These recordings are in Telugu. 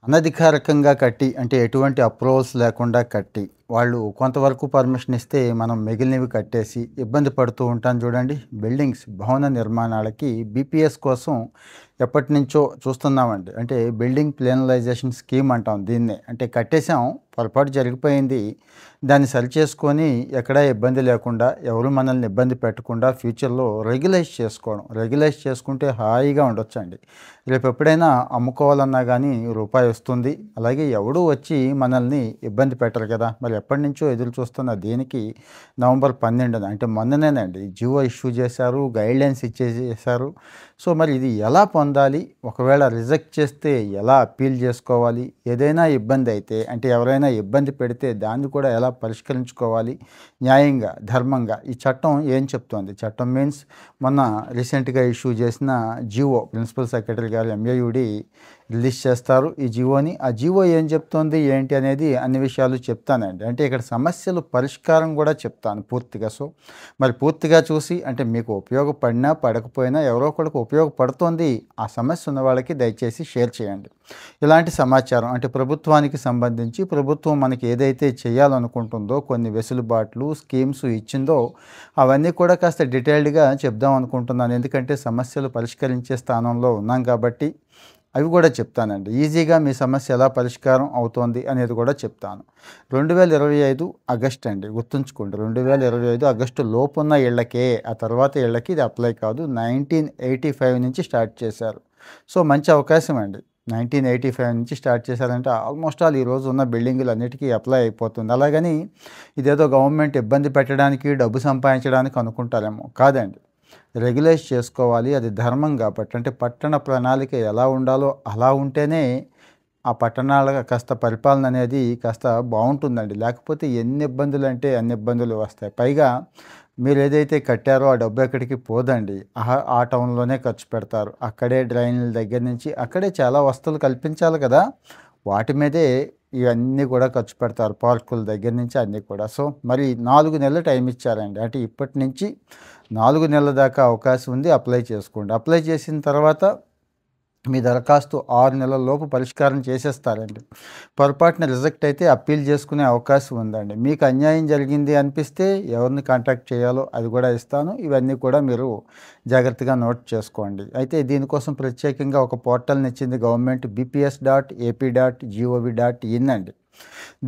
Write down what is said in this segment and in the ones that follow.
అనధికారికంగా కట్టి అంటే ఎటువంటి అప్రూవల్స్ లేకుండా కట్టి, వాళ్ళు కొంతవరకు పర్మిషన్ ఇస్తే మనం మిగిలినవి కట్టేసి ఇబ్బంది పడుతూ ఉంటాం చూడండి. బిల్డింగ్స్, భవన నిర్మాణాలకి బీపీఎస్ కోసం ఎప్పటినుంచో చూస్తున్నామండి. అంటే బిల్డింగ్ ప్లానలైజేషన్ స్కీమ్ అంటాం దీన్నే. అంటే కట్టేసాం, పొరపాటు జరిగిపోయింది. దాన్ని సరిచేసుకొని ఎక్కడా ఇబ్బంది లేకుండా, ఎవరు మనల్ని ఇబ్బంది పెట్టకుండా ఫ్యూచర్‌లో రెగ్యులైజ్ చేసుకోవడం. రెగ్యులైజ్ చేసుకుంటే హాయిగా ఉండొచ్చండి. రేపు ఎప్పుడైనా అమ్ముకోవాలన్నా గానీ రూపాయి వస్తుంది. అలాగే ఎవడూ వచ్చి మనల్ని ఇబ్బంది పెట్టరు కదా! మరి ఎప్పటినుంచో ఎదురు చూస్తున్న దీనికి నవంబర్ 12న అంటే మొన్ననేనండి జియో ఇష్యూ చేశారు. గైడ్‌లైన్స్ ఇచ్చేసేశారు. సో, మరి ఇది ఎలా పొందాలి? ఒకవేళ రిజెక్ట్ చేస్తే ఎలా అప్పీల్ చేసుకోవాలి? ఏదైనా ఇబ్బంది అయితే అంటే ఎవరైనా ఇబ్బంది పెడితే దాన్ని కూడా ఎలా పరిష్కరించుకోవాలి? న్యాయంగా, ధర్మంగా ఈ చట్టం ఏం చెప్తోంది? చట్టం మీన్స్ మొన్న రీసెంట్‌గా ఇష్యూ చేసిన జివో ప్రిన్సిపల్ సెక్రటరీ గారు ఎంఏయుడి రిలీజ్ చేస్తారు ఈ జివోని. ఆ జివో ఏం చెప్తోంది, ఏంటి అనేది అన్ని విషయాలు చెప్తానండి. అంటే ఇక్కడ సమస్యలు పరిష్కారం కూడా చెప్తాను పూర్తిగా. సో, మరి పూర్తిగా చూసి అంటే మీకు ఉపయోగపడినా, పడకపోయినా ఎవరో ఒకళ్ళకి ఉపయోగపడుతోంది. ఆ సమస్య ఉన్న వాళ్ళకి దయచేసి షేర్ చేయండి. ఇలాంటి సమాచారం అంటే ప్రభుత్వానికి సంబంధించి ప్రభుత్వం మనకి ఏదైతే చేయాలనుకుంటుందో కొన్ని వెసులుబాట్లు, స్కీమ్స్ ఇచ్చిందో అవన్నీ కూడా కాస్త డీటెయిల్డ్‌గా చెప్దాం అనుకుంటున్నాను. ఎందుకంటే సమస్యలు పరిష్కరించే స్థానంలో ఉన్నాం కాబట్టి అవి కూడా చెప్తానండి. ఈజీగా మీ సమస్య ఎలా పరిష్కారం అవుతోంది అనేది కూడా చెప్తాను. 2025 ఆగస్ట్ అండి, గుర్తుంచుకోండి. 2025 ఆగస్టు లోపున్న ఇళ్ళకే, ఆ తర్వాత ఇళ్ళకి ఇది అప్లై కాదు. 1985 నుంచి స్టార్ట్ చేశారు. సో, మంచి అవకాశం అండి. 1985 నుంచి స్టార్ట్ చేశారంటే ఆల్మోస్ట్ ఆల్ ఈరోజు ఉన్న బిల్డింగులన్నిటికీ అప్లై అయిపోతుంది. అలాగని ఇదేదో గవర్నమెంట్ ఇబ్బంది పెట్టడానికి, డబ్బు సంపాదించడానికి అనుకుంటారేమో, కాదండి. రెగ్యులైజ్ చేసుకోవాలి. అది ధర్మం కాబట్టి. అంటే పట్టణ ప్రణాళిక ఎలా ఉండాలో అలా ఉంటేనే ఆ పట్టణాల కాస్త పరిపాలన అనేది కాస్త బావుంటుందండి. లేకపోతే ఎన్ని ఇబ్బందులంటే అన్ని ఇబ్బందులు వస్తాయి. పైగా మీరేదైతే కట్టారో ఆ డబ్బు ఎక్కడికి పోదండి. ఆ టౌన్‌లోనే ఖర్చు పెడతారు. అక్కడే డ్రైనేజీల దగ్గర నుంచి అక్కడే చాలా వసతులు కల్పించాలి కదా! వాటి మీదే ఇవన్నీ కూడా ఖర్చు పెడతారు. పార్కుల దగ్గర నుంచి అన్నీ కూడా. సో, మరి 4 నెలలు టైం ఇచ్చారండి. అంటే ఇప్పటి నుంచి 4 నెలల దాకా అవకాశం ఉంది. అప్లై చేసుకోండి. అప్లై చేసిన తర్వాత మీ దరఖాస్తు 6 నెలల లోపు పరిష్కారం చేసేస్తారండి. పొరపాటున రిజెక్ట్ అయితే అప్పీల్ చేసుకునే అవకాశం ఉందండి. మీకు అన్యాయం జరిగింది అనిపిస్తే ఎవరిని కాంటాక్ట్ చేయాలో అది కూడా ఇస్తాను. ఇవన్నీ కూడా మీరు జాగ్రత్తగా నోట్ చేసుకోండి. అయితే దీనికోసం ప్రత్యేకంగా ఒక పోర్టల్‌ని ఇచ్చింది గవర్నమెంట్ bps.ap.gov.in అండి.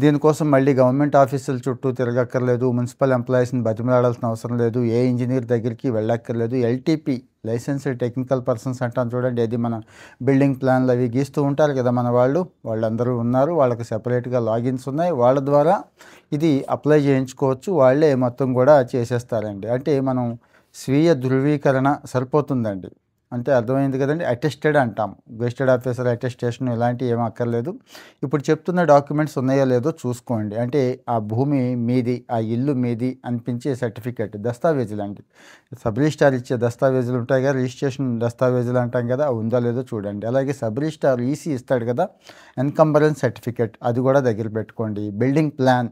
దీనికోసం మళ్ళీ గవర్నమెంట్ ఆఫీసుల చుట్టూ తిరగక్కర్లేదు. మున్సిపల్ ఎంప్లాయీస్‌ని బతిమలాడాల్సిన అవసరం లేదు. ఏ ఇంజినీర్ దగ్గరికి వెళ్ళక్కర్లేదు. ఎల్‌టిపి లైసెన్స్డ్ టెక్నికల్ పర్సన్స్ అంటాం చూడండి. అది మన బిల్డింగ్ ప్లాన్లు అవి గీస్తూ ఉంటారు కదా మన వాళ్ళు. వాళ్ళందరూ ఉన్నారు. వాళ్ళకి సెపరేట్‌గా లాగిన్స్ ఉన్నాయి. వాళ్ళ ద్వారా ఇది అప్లై చేయించుకోవచ్చు. వాళ్ళే మొత్తం కూడా చేసేస్తారండి. అంటే మనం స్వీయ ధృవీకరణ సరిపోతుందండి. అంటే అర్థమైంది కదండీ! అటెస్టెడ్ అంటాం. గెజిటెడ్ ఆఫీసర్ అటెస్టేషన్ ఇలాంటివి ఏమి అక్కర్లేదు. ఇప్పుడు చెప్తున్న డాక్యుమెంట్స్ ఉన్నాయో లేదో చూసుకోండి. అంటే ఆ భూమి మీది, ఆ ఇల్లు మీది అనిపించే సర్టిఫికేట్, దస్తావేజులండి. సబ్ రిజిస్ట్రార్ ఇచ్చే దస్తావేజులు ఉంటాయి కదా! రిజిస్ట్రేషన్ దస్తావేజులు అంటాం కదా! అవి ఉందో లేదో చూడండి. అలాగే సబ్ రిజిస్ట్రార్ ఈసీ ఇస్తాడు కదా! ఎన్కంబరెన్స్ సర్టిఫికేట్ అది కూడా దగ్గర పెట్టుకోండి. బిల్డింగ్ ప్లాన్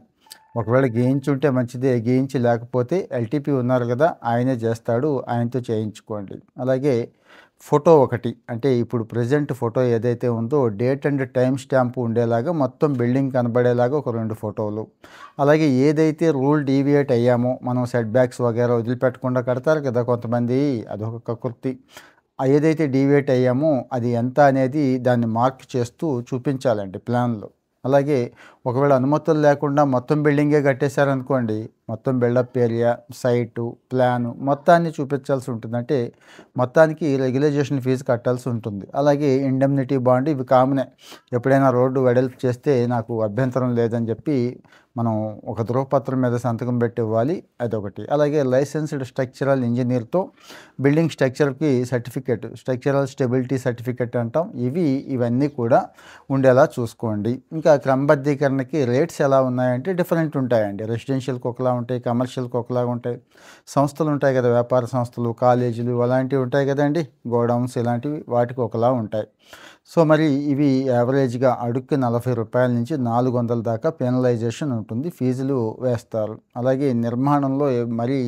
ఒకవేళ గీయించుంటే మంచిదే. గీయించి లేకపోతే ఎల్‌టిపి ఉన్నారు కదా! ఆయనే చేస్తాడు. ఆయనతో చేయించుకోండి. అలాగే ఫోటో ఒకటి. అంటే ఇప్పుడు ప్రెజెంట్ ఫోటో ఏదైతే ఉందో డేట్ అండ్ టైమ్ స్టాంప్ ఉండేలాగా మొత్తం బిల్డింగ్ కనబడేలాగా ఒక 2 ఫోటోలు. అలాగే ఏదైతే రూల్ డీవియేట్ అయ్యామో మనం సెట్ బ్యాక్స్ వగైరా వదిలిపెట్టకుండా కడతారు కదా కొంతమంది, అదొక కకృతి. ఏదైతే డీవియేట్ అయ్యామో అది ఎంత అనేది దాన్ని మార్క్ చేస్తూ చూపించాలండి ప్లాన్‌లో. అలాగే ఒకవేళ అనుమతులు లేకుండా మొత్తం బిల్డింగే కట్టేశారనుకోండి, మొత్తం బిల్డప్ ఏరియా, సైటు, ప్లాను మొత్తాన్ని చూపించాల్సి ఉంటుంది. అంటే మొత్తానికి రెగ్యులైజేషన్ ఫీజు కట్టాల్సి ఉంటుంది. అలాగే ఇండెమ్నిటీ బాండ్ ఇవి కామనే. ఎప్పుడైనా రోడ్డు వెడల్పు చేస్తే నాకు అభ్యంతరం లేదని చెప్పి మనం ఒక ధృవపత్రం మీద సంతకం పెట్టి ఇవ్వాలి. అదొకటి. అలాగే లైసెన్స్డ్ స్ట్రక్చరల్ ఇంజినీర్‌తో బిల్డింగ్ స్ట్రక్చర్‌కి సర్టిఫికేట్, స్ట్రక్చరల్ స్టెబిలిటీ సర్టిఫికేట్ అంటాం. ఇవన్నీ కూడా ఉండేలా చూసుకోండి. ఇంకా క్రమబద్ధీకరణకి రేట్స్ ఎలా ఉన్నాయంటే డిఫరెంట్ ఉంటాయండి. రెసిడెన్షియల్‌కి ఒకలా ఉంటాయి, కమర్షియల్‌కి ఒకలాగా ఉంటాయి. సంస్థలు ఉంటాయి కదా! వ్యాపార సంస్థలు, కాలేజీలు అలాంటివి ఉంటాయి కదండీ! గోడౌన్స్ ఇలాంటివి వాటికి ఒకలా ఉంటాయి. సో, మరి ఇవి యావరేజ్‌గా అడుక్కి రూ. 40 నుంచి 400 దాకా పెనలైజేషన్ ఉంటుంది. ఫీజులు వేస్తారు. అలాగే నిర్మాణంలో మరీ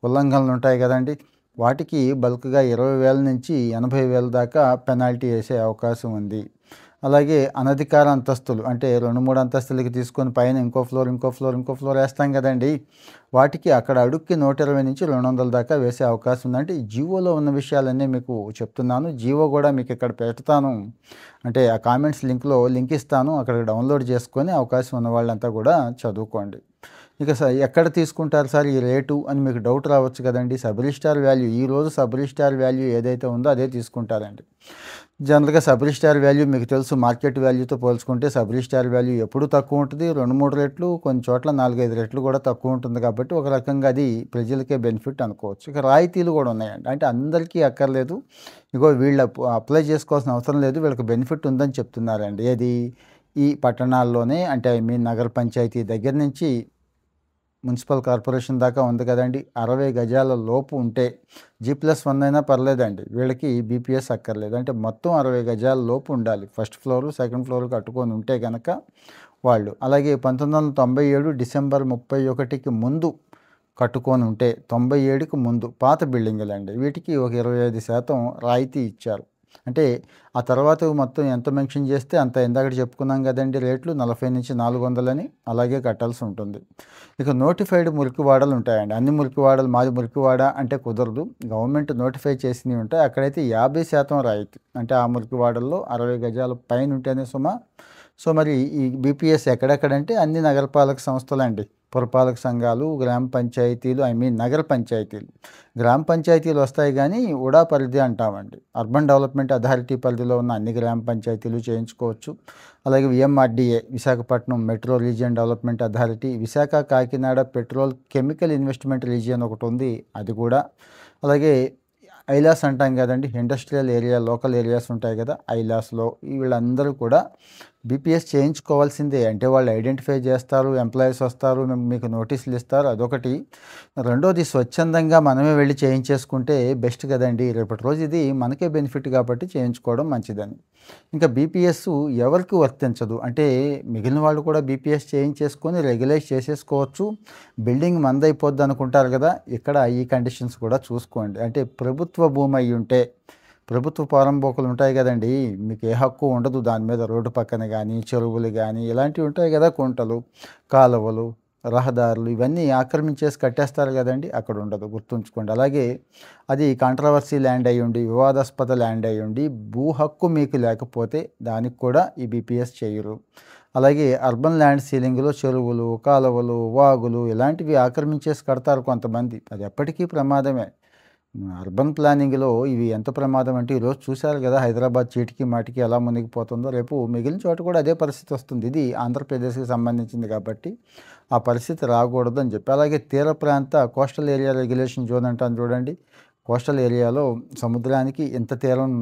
ఉల్లంఘనలు ఉంటాయి కదండీ! వాటికి బల్క్‌గా 20,000 నుంచి 80,000 దాకా పెనాల్టీ ఏసే అవకాశం ఉంది. అలాగే అనధికార అంతస్తులు అంటే 2, 3 అంతస్తులకి తీసుకొని పైన ఇంకో ఫ్లోర్ వేస్తాం కదండీ! వాటికి అక్కడ అడుక్కి 120 నుంచి 200 దాకా వేసే అవకాశం ఉంది. అంటే ఈ జీవోలో ఉన్న విషయాలన్నీ మీకు చెప్తున్నాను. జీవో కూడా మీకు ఇక్కడ పెడతాను. అంటే ఆ కామెంట్స్ లింక్ ఇస్తాను. అక్కడ డౌన్లోడ్ చేసుకొని అవకాశం ఉన్న వాళ్ళంతా కూడా చదువుకోండి. ఇక ఎక్కడ తీసుకుంటారు సార్ ఈ రేటు అని మీకు డౌట్ రావచ్చు కదండీ! సబ్ రిజిస్ట్రార్ వాల్యూ ఈరోజు సబ్ రిజిస్ట్రార్ వాల్యూ ఏదైతే ఉందో అదే తీసుకుంటారండి. జనరల్‌గా సబ్ రిజిస్ట్రార్ వాల్యూ మీకు తెలుసు మార్కెట్ వాల్యూతో పోల్చుకుంటే సబ్ రిజిస్ట్రార్ వాల్యూ ఎప్పుడూ తక్కువ ఉంటుంది. 2, 3 రెట్లు కొన్ని చోట్ల 4, 5 రెట్లు కూడా తక్కువ ఉంటుంది కాబట్టి ఒక రకంగా అది ప్రజలకే బెనిఫిట్ అనుకోవచ్చు. ఇక రాయితీలు కూడా ఉన్నాయండి. అంటే అందరికీ అక్కర్లేదు. ఇగో వీళ్ళు అప్లై చేసుకోవాల్సిన అవసరం లేదు. వీళ్ళకి బెనిఫిట్ ఉందని చెప్తున్నారండి. ఏది ఈ పట్టణాల్లోనే అంటే నగర పంచాయతీ దగ్గర నుంచి మున్సిపల్ కార్పొరేషన్ దాకా ఉంది కదండీ! 60 గజాల లోపు ఉంటే G+1 అయినా పర్లేదండి. వీళ్ళకి బీపీఎస్ అక్కర్లేదు. అంటే మొత్తం 60 గజాల లోపు ఉండాలి. ఫస్ట్ ఫ్లోరు, సెకండ్ ఫ్లోర్ కట్టుకొని ఉంటే గనక వాళ్ళు. అలాగే 1997 డిసెంబర్ 31కి ముందు కట్టుకొని ఉంటే 97కి ముందు పాత బిల్డింగులండి. వీటికి ఒక 25% రాయితీ ఇచ్చారు. అంటే ఆ తర్వాత మొత్తం ఎంత మెన్షన్ చేస్తే అంత ఇందాకడ చెప్పుకున్నాం కదండీ రేట్లు 40 నుంచి 400 అని అలాగే కట్టాల్సి ఉంటుంది. ఇక నోటిఫైడ్ మురికివాడలు ఉంటాయండి. అన్ని మురికివాడలు మాది మురికివాడ అంటే కుదరదు. గవర్నమెంట్ నోటిఫై చేసినవి ఉంటాయి. అక్కడైతే 50% రాయితీ. అంటే ఆ మురికివాడల్లో 60 గజాల పైన ఉంటేనే సో మరి ఈ బీపీఎస్ ఎక్కడెక్కడంటే అన్ని నగరపాలక సంస్థలండి. పురపాలక సంఘాలు, గ్రామ పంచాయతీలు నగర పంచాయతీలు. గ్రామ పంచాయతీలు వస్తాయి కానీ ఉడా పరిధి అంటామండి. అర్బన్ డెవలప్మెంట్ అథారిటీ పరిధిలో ఉన్న అన్ని గ్రామ పంచాయతీలు చేయించుకోవచ్చు. అలాగే VMRDA Visakhapatnam metro region development authority, Visakha Kakinada petrol chemical investment region ఒకటి ఉంది, అది కూడా. అలాగే ఐలాస్ అంటాం కదండి, ఇండస్ట్రియల్ ఏరియా లోకల్ ఏరియాస్ ఉంటాయి కదా, ఐలాస్లో వీళ్ళందరూ కూడా బీపీఎస్ చేయించుకోవాల్సిందే. అంటే వాళ్ళు ఐడెంటిఫై చేస్తారు, ఎంప్లాయీస్ వస్తారు, మీకు నోటీసులు ఇస్తారు, అదొకటి. రెండోది స్వచ్ఛందంగా మనమే వెళ్ళి చేయించేసుకుంటే బెస్ట్ కదండి. రేపటి రోజు ఇది మనకే బెనిఫిట్ కాబట్టి చేయించుకోవడం మంచిదని. ఇంకా బీపీఎస్ ఎవరికి వర్తించదు అంటే మిగిలిన వాళ్ళు కూడా బీపీఎస్ చేయించేసుకొని రెగ్యులైజ్ చేసేసుకోవచ్చు. బిల్డింగ్ మందైపోద్ది అనుకుంటారు కదా, ఇక్కడ ఈ కండిషన్స్ కూడా చూసుకోండి. అంటే ప్రభుత్వ భూమి అయి ఉంటే, ప్రభుత్వ పోరంబోకులు ఉంటాయి కదండి, మీకు ఏ హక్కు ఉండదు దాని మీద. రోడ్డు పక్కన కానీ చెరువులు కానీ ఇలాంటివి ఉంటాయి కదా, కుంటలు, కాలువలు, రహదారులు ఇవన్నీ ఆక్రమించేసి కట్టేస్తారు కదండి, అక్కడ ఉండదు, గుర్తుంచుకోండి. అలాగే అది కాంట్రవర్సీ ల్యాండ్ అయ్యుండి, వివాదాస్పద ల్యాండ్ అయ్యుండి, భూ హక్కు మీకు లేకపోతే దానికి కూడా ఈ బీపీఎస్ చేయరు. అలాగే అర్బన్ ల్యాండ్ సీలింగ్లో చెరువులు, కాలువలు, వాగులు ఇలాంటివి ఆక్రమించేసి కడతారు కొంతమంది. అది ఎప్పటికీ ప్రమాదమే. అర్బన్ ప్లానింగ్లో ఇవి ఎంత ప్రమాదం అంటే ఈరోజు చూశారు కదా, హైదరాబాద్ చీటికి మాటికి ఎలా మునిగిపోతుందో, రేపు మిగిలిన చోట కూడా అదే పరిస్థితి వస్తుంది. ఇది ఆంధ్రప్రదేశ్కి సంబంధించింది కాబట్టి ఆ పరిస్థితి రాకూడదు అని చెప్పి. అలాగే తీర ప్రాంత కోస్టల్ ఏరియా రెగ్యులేషన్ జోన్ అంటాను చూడండి. కోస్టల్ ఏరియాలో సముద్రానికి ఇంత తీరం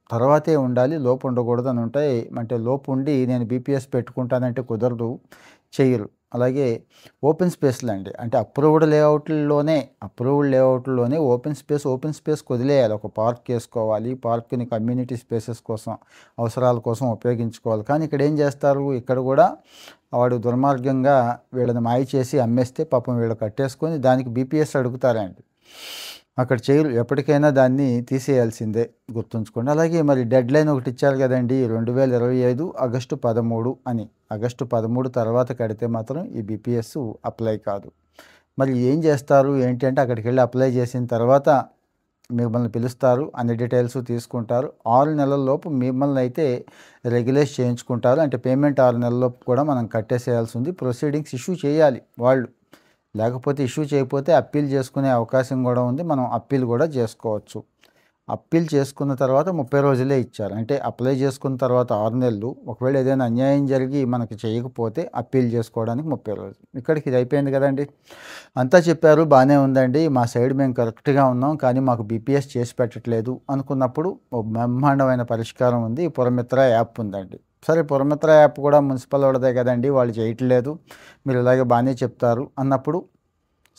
తర్వాతే ఉండాలి, లోపు ఉండకూడదు అని ఉంటాయి. అంటే లోపు ఉండి నేను బీపీఎస్ పెట్టుకుంటానంటే కుదరదు, చెయ్యరు. అలాగే ఓపెన్ స్పేస్లు అండి, అంటే అప్రూవ్డ్ లేఅవుట్లోనే ఓపెన్ స్పేస్ వదిలేయాలి. ఒక పార్క్ వేసుకోవాలి, పార్క్ని కమ్యూనిటీ స్పేసెస్ కోసం అవసరాల కోసం ఉపయోగించుకోవాలి. కానీ ఇక్కడ ఏం చేస్తారు, ఇక్కడ కూడా వాడు దుర్మార్గంగా వీళ్ళని మాయ చేసి అమ్మేస్తే పాపం వీళ్ళు కట్టేసుకొని దానికి బీపీఎస్ అడుగుతారండి. అక్కడ చేయరు, ఎప్పటికైనా దాన్ని తీసేయాల్సిందే, గుర్తుంచుకోండి. అలాగే మరి డెడ్ లైన్ ఒకటి ఇచ్చారు కదండి, 2025 ఆగస్టు 13 అని. ఆగస్టు 13 తర్వాత కడితే మాత్రం ఈ బీపీఎస్ అప్లై కాదు. మరి ఏం చేస్తారు ఏంటి అంటే, అక్కడికి వెళ్ళి అప్లై చేసిన తర్వాత మిమ్మల్ని పిలుస్తారు, అన్ని డీటెయిల్స్ తీసుకుంటారు. 6 నెలల లోపు మిమ్మల్ని అయితే రెగ్యులైజ్ చేయించుకుంటారు. అంటే పేమెంట్ 6 నెలల లోపు కూడా మనం కట్టేసేయాల్సి ఉంది. ప్రొసీడింగ్స్ ఇష్యూ చేయాలి వాళ్ళు, లేకపోతే ఇష్యూ చేయకపోతే అప్పీల్ చేసుకునే అవకాశం కూడా ఉంది. మనం అప్పీల్ కూడా చేసుకోవచ్చు. అప్పీల్ చేసుకున్న తర్వాత 30 రోజులే ఇచ్చారు. అంటే అప్లై చేసుకున్న తర్వాత 6 నెలలు, ఒకవేళ ఏదైనా అన్యాయం జరిగి మనకి చేయకపోతే అప్పీల్ చేసుకోవడానికి 30 రోజులు. ఇక్కడికి ఇది అయిపోయింది కదండి. అంతా చెప్పారు, బాగానే ఉందండి, మా సైడ్ మేము కరెక్ట్గా ఉన్నాం, కానీ మాకు బీపీఎస్ చేసి పెట్టట్లేదు అనుకున్నప్పుడు ఒక బ్రహ్మాండమైన పరిష్కారం ఉంది. పురమిత్ర యాప్ ఉందండి. సరే, పురమిత్ర యాప్ కూడా మున్సిపల్ వాళ్ళదే కదండి, వాళ్ళు చేయట్లేదు, మీరు ఇలాగే బాగానే చెప్తారు అన్నప్పుడు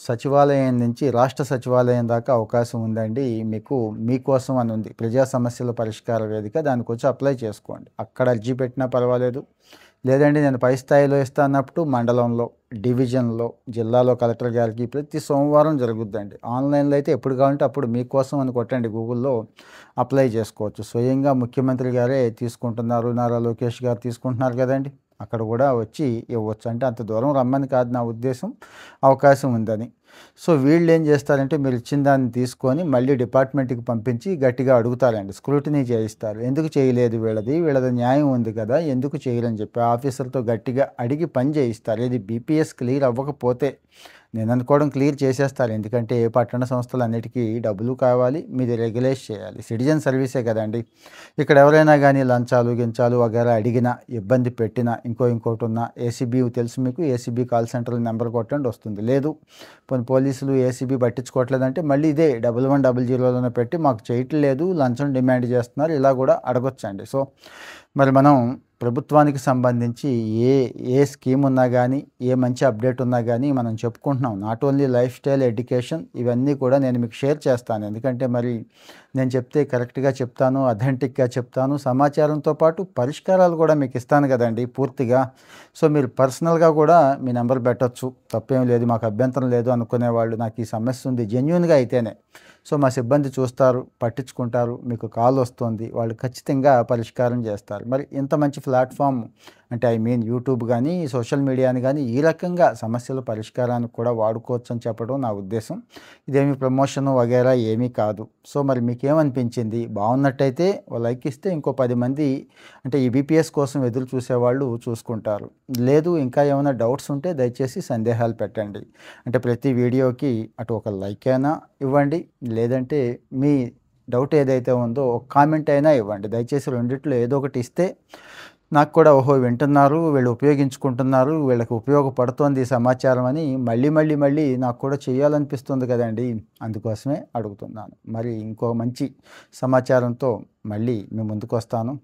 సచివాలయం నుంచి రాష్ట్ర సచివాలయం దాకా అవకాశం ఉందండి మీకు. మీకోసం అని ఉంది, ప్రజా సమస్యల పరిష్కార వేదిక, దానికి వచ్చి అప్లై చేసుకోండి. అక్కడ అర్జీ పెట్టినా పర్వాలేదు, లేదండి నేను పై స్థాయిలో ఇస్తా అన్నప్పుడు మండలంలో డివిజన్లో జిల్లాలో కలెక్టర్ గారికి ప్రతి సోమవారం జరుగుద్దండి. ఆన్లైన్లో అయితే ఎప్పుడు కావాలంటే అప్పుడు మీకోసం అని కొట్టండి గూగుల్లో, అప్లై చేసుకోవచ్చు. స్వయంగా ముఖ్యమంత్రి గారే తీసుకుంటున్నారు, నారా లోకేష్ గారు తీసుకుంటున్నారు కదండి, అక్కడ కూడా వచ్చి ఇవ్వచ్చు. అంటే అంత దూరం రమ్మని కాదు నా ఉద్దేశం, అవకాశం ఉందని. సో వీళ్ళు ఏం చేస్తారంటే మీరు ఇచ్చిన దాన్ని తీసుకొని మళ్ళీ డిపార్ట్మెంట్కి పంపించి గట్టిగా అడుగుతారండి, స్క్రూటినీ చేయిస్తారు. ఎందుకు చేయలేదు, వీళ్ళది న్యాయం ఉంది కదా, ఎందుకు చేయరని చెప్పి ఆఫీసర్తో గట్టిగా అడిగి పని చేయిస్తారు. ఇది బీపీఎస్ క్లియర్ అవ్వకపోతే నేను అనుకోవడం క్లియర్ చేసేస్తారు. ఎందుకంటే ఏ పట్టణ సంస్థలు అన్నిటికీ డబ్బులు కావాలి, మీది రెగ్యులేట్ చేయాలి, సిటిజన్ సర్వీసే కదండి. ఇక్కడ ఎవరైనా కానీ లంచాలు గించాలు వగేరా అడిగినా, ఇబ్బంది పెట్టినా, ఇంకోటి ఉన్నా ఏసీబీ తెలుసు మీకు, ఏసీబీ కాల్ సెంటర్ నెంబర్ కొట్టండి వస్తుంది. లేదు పోలీసులు ఏసీబీ పట్టించుకోవట్లేదంటే మళ్ళీ ఇదే 1100లోనే పెట్టి మాకు చేయట్లేదు, లంచం డిమాండ్ చేస్తున్నారు, ఇలా కూడా అడగొచ్చండి. సో మరి మనం ప్రభుత్వానికి సంబంధించి ఏ స్కీమ్ ఉన్నా కానీ, ఏ మంచి అప్డేట్ ఉన్నా కానీ మనం చెప్పుకుంటున్నాం. Not only life style, education, ఇవన్నీ కూడా నేను మీకు షేర్ చేస్తాను. ఎందుకంటే మరి నేను చెప్తే కరెక్ట్గా చెప్తాను, అథెంటిక్గా చెప్తాను, సమాచారంతో పాటు పరిష్కారాలు కూడా మీకు ఇస్తాను కదండి పూర్తిగా. సో మీరు పర్సనల్గా కూడా మీ నెంబర్ పెట్టచ్చు, తప్పేం లేదు, మాకు అభ్యంతరం లేదు అనుకునేవాళ్ళు, నాకు ఈ సమస్య ఉంది జెన్యూన్గా అయితేనే. సో మా సిబ్బంది చూస్తారు, పట్టించుకుంటారు, మీకు కాల్ వస్తుంది, వాళ్ళు ఖచ్చితంగా పరిష్కారం చేస్తారు. మరి ఇంత మంచి ప్లాట్ఫామ్ అంటే యూట్యూబ్ కానీ, సోషల్ మీడియాని కానీ ఈ రకంగా సమస్యల పరిష్కారానికి కూడా వాడుకోవచ్చు అని చెప్పడం నా ఉద్దేశం. ఇదేమి ప్రమోషన్ వగేరా ఏమీ కాదు. సో మరి మీకేమనిపించింది, బాగున్నట్టయితే లైక్ ఇస్తే ఇంకో 10 మంది అంటే ఈ బీపీఎస్ కోసం ఎదురు చూసేవాళ్ళు చూసుకుంటారు. లేదు ఇంకా ఏమైనా డౌట్స్ ఉంటే దయచేసి సందేహాలు పెట్టండి. అంటే ప్రతి వీడియోకి అటు ఒక లైక్ అయినా ఇవ్వండి, లేదంటే మీ డౌట్ ఏదైతే ఉందో ఒక కామెంట్ అయినా ఇవ్వండి. దయచేసి రెండిట్లో ఏదో ఒకటి ఇస్తే నాకు కూడా ఓహో వింటున్నారు, వీళ్ళు ఉపయోగించుకుంటున్నారు, వీళ్ళకి ఉపయోగపడుతోంది ఈ సమాచారం అని మళ్ళీ నాకు కూడా చేయాలనిపిస్తుంది కదండి, అందుకోసమే అడుగుతున్నాను. మరి ఇంకో మంచి సమాచారంతో మళ్ళీ మీ ముందుకు వస్తాను.